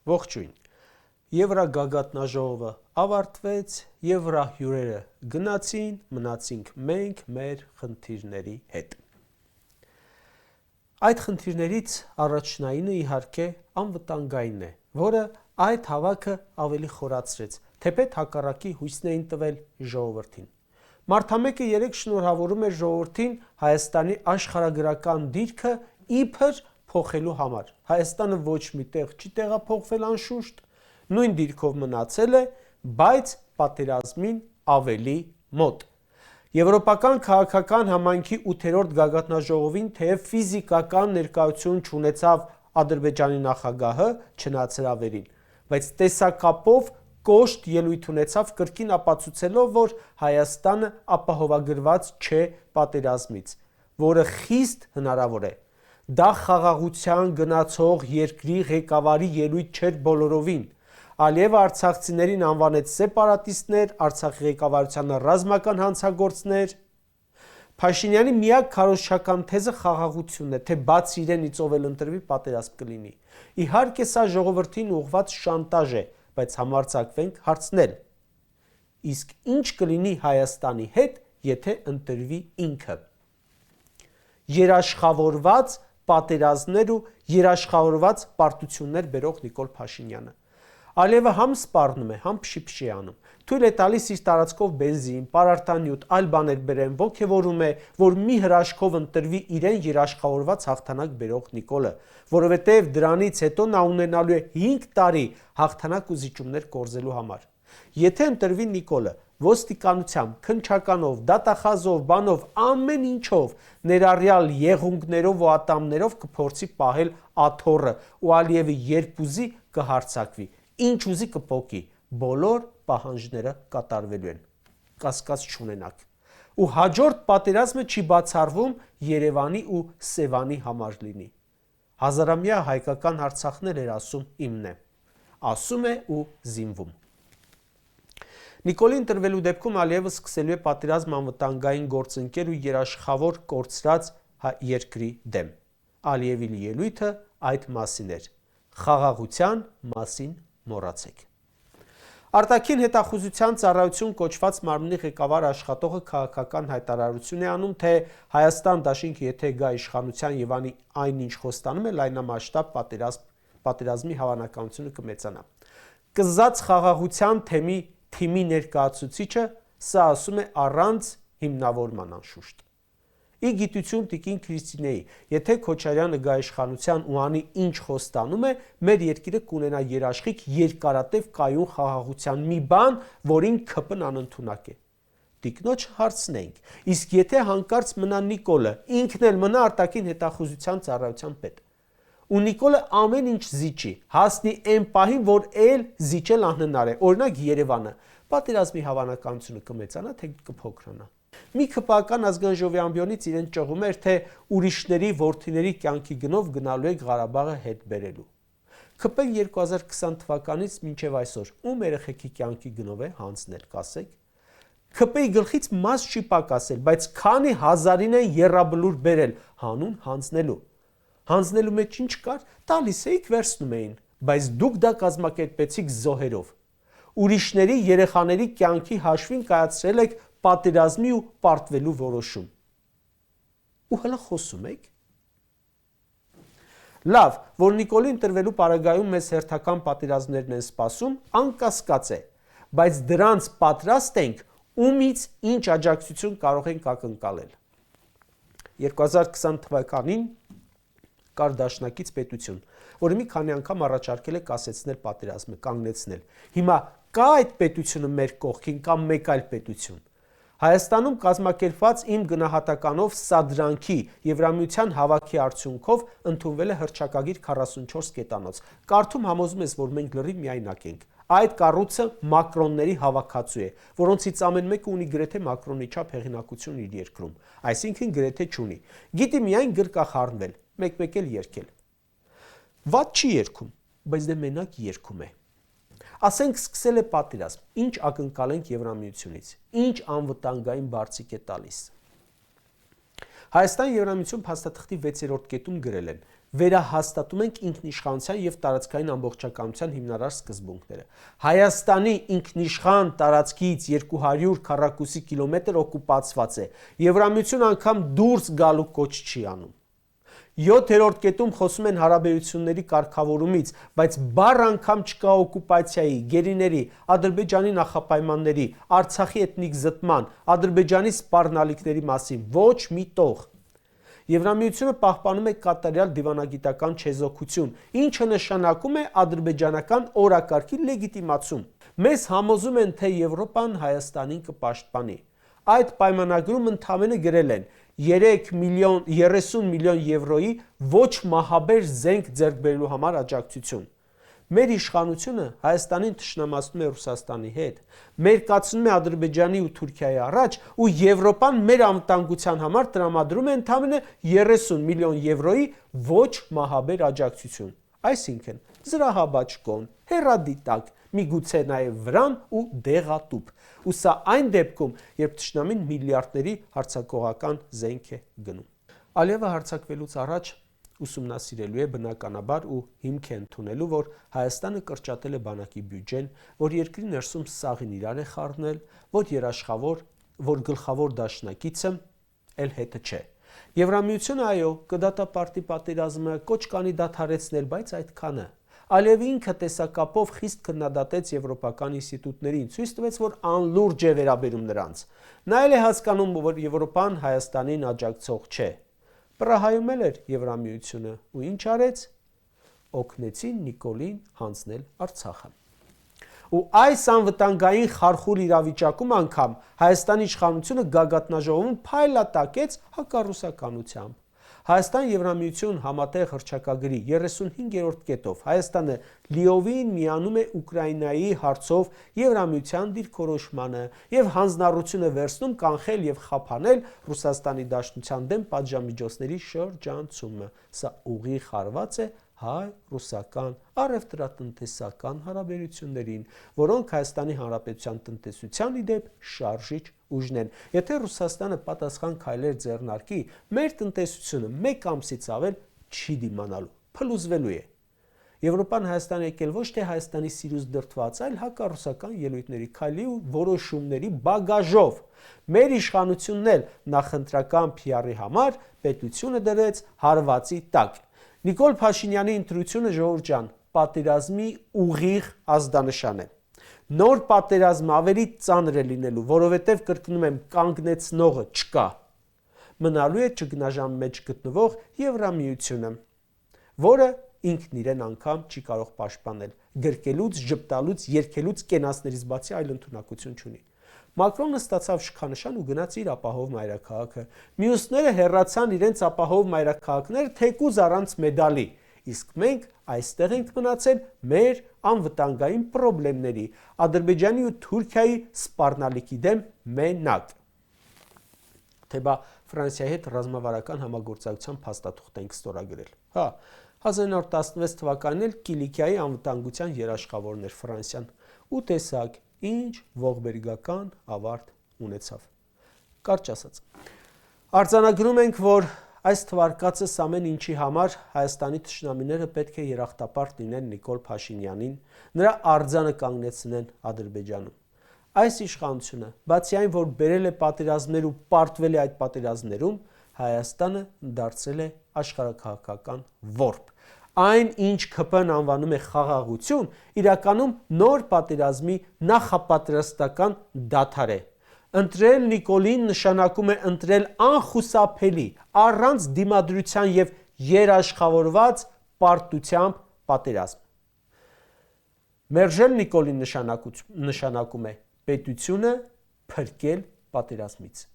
Ողջույն։ Եվրագագաթնաժողովը ավարտվեց, եվրահյուրերը գնացին, մնացինք մենք մեր խնդիրների հետ։ Այդ խնդիրներից առաջնայինը իհարկե անվտանգային է, որը այդ հավաքը ավելի խորացրեց, թեպետ հակառակի հույսն էին տվել ժողովրդին։ Մարտամեկը 3 շնորհավորում էր ժողովրդին Հայաստանի աշխարհագրական դիրքը իբր փոխելու համար։ Հայաստանը ոչ մի տեղ չի տեղափոխվել անշուշտ, նույն դիրքով մնացել է, բայց պատերազմին ավելի մոտ։ Եվրոպական քաղաքական համայնքի 8-րդ գագաթնաժողովին թեև ֆիզիկական ներկայություն չունեցավ Ադրբեջանի նախագահը, չնայած հրավերին, բայց տեսակապով կոշտ ելույթ ունեցավ կրկին ապացուցելով, որ Հայաստանը ապահովագրված չէ պատերազմից, որը խիստ հնարավոր է։ Դա խաղաղության գնացող երկրի ղեկավարի ելույթ չէր բոլորովին։ Ալիևը արցախցիներին անվանեց սեպարատիստներ, Արցախի ղեկավարությանը ռազմական հանցագործներ։ Փաշինյանի միակ քարոզչական թեզը խաղաղությունն է, թե բաց իրենից ով էլ ընտրվի պատերազմ կլինի։ Իհարկե սա ժողովրդին ուղղված շանտաժ է, բայց համարձակվենք հարցնել. իսկ ինչ կլինի Հայաստանի հետ, եթե ընտրվի ինքը։ Երաշխավորված պատերազմներ ու երաշխավորված պարտություններ բերող Նիկոլ Փաշինյանը։ Ալիևը համ սպառնում է, համ փշի անում։ Թույլ է տալիս իր տարածքով բենզին, պարարտանյութ, այլ բաներ բերեն, ոգևորում է, որ մի հրաշքով ընտրվի իրեն երաշխավորված հաղթանակ բերող Նիկոլը, որովհետև դրանից հետո նա ունենալու է 5 տարի հաղթանակ ու զիջումներ կորզելու համար։ Եթե ընտրվի Նիկոլը, ոստիկանությամբ, քննչականով, դատախազով, բանով, ամեն ինչով, ներառյալ եղունգներով ու ատամներով կփորձի պահել աթոռը ու Ալիևը երբ ուզի կհարձակվի, ինչ ուզի կփոկի, բոլոր պահանջները կատարվելու են, կասկած չունենաք։ Ու հաջորդ պատերազմը չի բացառվում Երևանի ու Սևանի համար լինի։ Հազարամյա հայկական Արցախն էր ասում իմն է, ասում է ու զինվում։ Նիկոլի ընտրվելու դեպքում Ալիևը սկսելու է պատերազմ անվտանգային գործընկեր ու երաշխավոր կորցրած երկրի դեմ։ Ալիևի ելույթը այդ մասին էր։ Խաղաղության մասին մոռացեք։ Արտաքին հետախուզության ծառայություն կոչված մարմնի ղեկավար աշխատողը քաղաքական հայտարարություն է անում, թե Հայաստան դաշինք եթե գա իշխանության եւ անի այնինչ խոստանում է, լայնամասշտաբ պատերազմի հավանականությունը կմեծանա։ Կզած խաղաղության թիմի ներկայացուցիչը սա ասում է առանց հիմնավորման անշուշտ։ Ի գիտություն տիկին Քրիստինեի, եթե Քոչարյանը գա իշխանության ու անի ինչ խոստանում է, մեր երկիրը կունենա երաշխիք երկարատև կայուն խաղաղության մի բան, որին ՔՊ-ն անընդունակ է։ Տիկնոջ հարցնենք, իսկ եթե հանկարծ մնա Նիկոլը, ինքն էլ մնա արտաքին հետախուզության ծառայության պետ։ Ու Նիկոլը ամեն ինչ զիջի, հասնի այն պահին, որ էլ զիջել անհնար է, օրինակ Երևանը, պատերազմի հավանականությունը կմեծանա, թե կփոքրանա։ Մի ԿՊԱ-ական ազգային ժողովի ամբիոնից իրեն ճղում էր, թե ուրիշների որդիների կյանքի գնով գնալու է Ղարաբաղը հետ բերելու։ ԿՊ-ն 2020 թվականից մինչև այսօր ում երեխեքի կյանքի գնով է հանձնել, կասեք։ ԿՊ-ի գլխից մաս չի պակասել, բայց քանի հազարին են եռաբլուր բերել հանուն հանձնելու։ Հանձնելու մեջ ինչ կար, տալիս էիք վերցնում էին, բայց դուք դա կազմակերպեցիք զոհերով։ Ուրիշների երեխաների կյանքի հաշվին կայացրել եք պատերազմի ու պարտվելու որոշում։ Ու հլը խոսում եք։ Լավ, որ Նիկոլի ընտրվելու պարագայում մեզ հերթական պատերազմներն են սպասում, անկասկած է, բայց դրանց պատրաստ ենք ումից ինչ աջակցություն կարող ենք ակնկալել։ 2020 թվականին կար դաշնակից պետություն, որը մի քանի անգամ առաջարկել է կասեցնել պատերազմը, կանգնեցնել։ Հիմա կա այդ պետությունը մեր կողքին կամ մեկ այլ պետություն։ Հայաստանում կազմակերպված իմ գնահատականով սադրանքի Եվրամիության հավաքի արդյունքով ընդունվել է հռչակագիր 44 կետանոց։ Կարդում համոզում ես, որ մենք լրիվ միայնակ ենք։ Այդ կառույցը Մակրոնների հավաքածու է, որոնցից ամեն մեկը ունի գրեթե Մակրոնի չափ հեղինակություն իր երկրում, այսինքն գրեթե չունի։ Գիտի միայն գրկախառնվել, մեկ-մեկ էլ երգել։ Վատ չի երգում, բայց դե մենակ երգում է։ Ասենք սկսել է պատերազմ, ինչ ակնկալենք Եվրամիությունից, ինչ անվտանգային բարձիկ է տալիս։ Հայաստան Եվրամիություն փաստաթղթի 6-րդ կետում գրել են. վերահաստատում ենք ինքնիշխանության եւ տարածքային ամբողջականության հիմնարար սկզբունքները։ Հայաստանի ինքնիշխան տարածքից 200 քառակուսի կիլոմետր օկուպացված է։ Եվրամիություն անգամ դուրս գալու կոչ չի անում։ 7-րդ կետում խոսում են հարաբերությունների կարգավորումից, բայց բառ անգամ չկա օկուպացիայի, գերիների, Ադրբեջանի նախապայմանների, Արցախի էթնիկ զտման, Ադրբեջանի սպառնալիքների մասին ոչ մի տող։ Եվրամիությունը պահպանում է կատարյալ դիվանագիտական չեզոքություն, ինչը նշանակում է ադրբեջանական օրակարգի լեգիտիմացում։ Մեզ համոզում են, թե Եվրոպան Հայաստանին կպաշտպանի։ Այդ պայմանագրում ընդամենը գրել են 30 միլիոն եվրոյի ոչ մահաբեր զենք ձեռք բերելու համար աջակցություն։ Մեր իշխանությունը Հայաստանին թշնամացնում է Ռուսաստանի հետ, մերկացնում է Ադրբեջանի ու Թուրքիայի առաջ ու Եվրոպան մեր անվտանգության համար տրամադրում է ընդամենը 30 միլիոն եվրոյի ոչ մահաբեր աջակցություն։ Այսինքն զրահաբաճկոն, հեռադիտակ, միգուցե նաև վրան ու դեղատուփ։ Ու սա այն դեպքում, երբ թշնամին միլիարդների հարձակողական զենք է գնում։ Ալիևը հարձակվելուց առաջ ուսումնասիրելու է բնականաբար ու հիմք է ընդունելու, որ Հայաստանը կրճատել է բանակի բյուջեն, որ երկրի ներսում սաղին իրար է խառնել, որ գլխավոր դաշնակիցը էլ հետը չէ։ Եվրամիությունը այո, կդատապարտի պատերազմը, կոչ կանի դադարեցնել, բայց այդքանը։ Ալիևը ինքը տեսակապով խիստ քննադատեց եվրոպական ինստիտուտներին, ցույց տվեց, որ անլուրջ է վերաբերում նրանց։ Նա էլ է հասկանում, որ Եվրոպան Հայաստանին աջակցող չէ։ Պրահայում էր Եվրամիությունը ու ինչ արեց։ Օգնեցին Նիկոլին հանձնել Արցախը։ Ու այս անվտանգային խարխուլ իրավիճակում անգամ Հայաստանի իշխանությունը գագաթնաժողովում փայլատակեց հակառուսականությամբ։ Հայաստան-Եվրամիություն համատեղ հռչակագրի 35-րդ կետով Հայաստանը լիովին միանում է Ուկրաինայի հարցով Եվրամիության դիրքորոշմանը եւ հանձնառությունը վերցնում կանխել եւ խափանել Ռուսաստանի Դաշնության դեմ պատժամիջոցների շրջանցումը։ Սա ուղիղ հարված է հայ-ռուսական առևտրատնտեսական հարաբերություններին, որոնք Հայաստանի Հանրապետության տնտեսության իդեպ շարժիչ ուժն են։ Եթե Ռուսաստանը պատասխան քայլեր ձեռնարկի, մեր տնտեսությունը մեկ ամսից ավել չի դիմանալու, փլուզվելու է։ Եվրոպան Հայաստան եկել ոչ թե Հայաստանի սիրուց դրդված, այլ հակառուսական ելույթների քայլի ու որոշումների բագաժով։ Մեր իշխանությունն էլ նախընտրական PR-ի համար պետությունը դրեց հարվածի տակ։ Նիկոլ Փաշինյանի ընտրությունը, ժողովուրդ ջան, պատերազմի ուղիղ ազդանշան է։ Նոր պատերազմը ավելի ծանր է լինելու, որովհետև կրկնում եմ, կանգնեցնողը չկա։ Մնալու է ճգնաժամի մեջ գտնվող Եվրամիությունը, որը ինքն իրեն անգամ չի կարող պաշտպանել, գրկելուց, ժպտալուց, երգելուց կենացներից բացի այլ ընդունակություն չունի։ Մակրոնը ստացավ շքանշան ու գնաց իր ապահով մայրաքաղաքը։ Մյուսները հեռացան իրենց ապահով մայրաքաղաքները թեկուզ առանց մեդալի, իսկ մենք այստեղ ենք մնացել մեր անվտանգային խնդիրների, Ադրբեջանի ու Թուրքիայի սպառնալիքի դեմ մենակ։ Թե բա Ֆրանսիայի հետ ռազմավարական համագործակցության փաստաթուղթ ենք ստորագրել։ 1916 թվականին էլ Կիլիկիայի անվտանգության երաշխավորն էր Ֆրանսիան ու տեսակ ինչ ողբերգական ավարտ ունեցավ։ Կարճ ասած, արձանագրում ենք, որ այս թվարկածս ամեն ինչի համար Հայաստանի թշնամիները պետք է երախտապարտ լինեն Նիկոլ Փաշինյանին, նրա արձանը կանգնեցնեն Ադրբեջանում։ Այս իշխանությունը, բացի այն, որ բերել է պատերազմներ ու պարտվել է այդ պատերազմներում, Հայաստանը դարձել է աշխարհաքաղաքական որբ։ Այն, ինչ ՔՊ-ն անվանում է խաղաղություն, իրականում նոր պատերազմի նախապատրաստական դադար է։ Ընտրել Նիկոլին նշանակում է ընտրել անխուսափելի, առանց դիմադրության եւ երաշխավորված պարտությամբ պատերազմ։ Մերժել Նիկոլին նշանակում է պետությունը փրկել պատերազմից։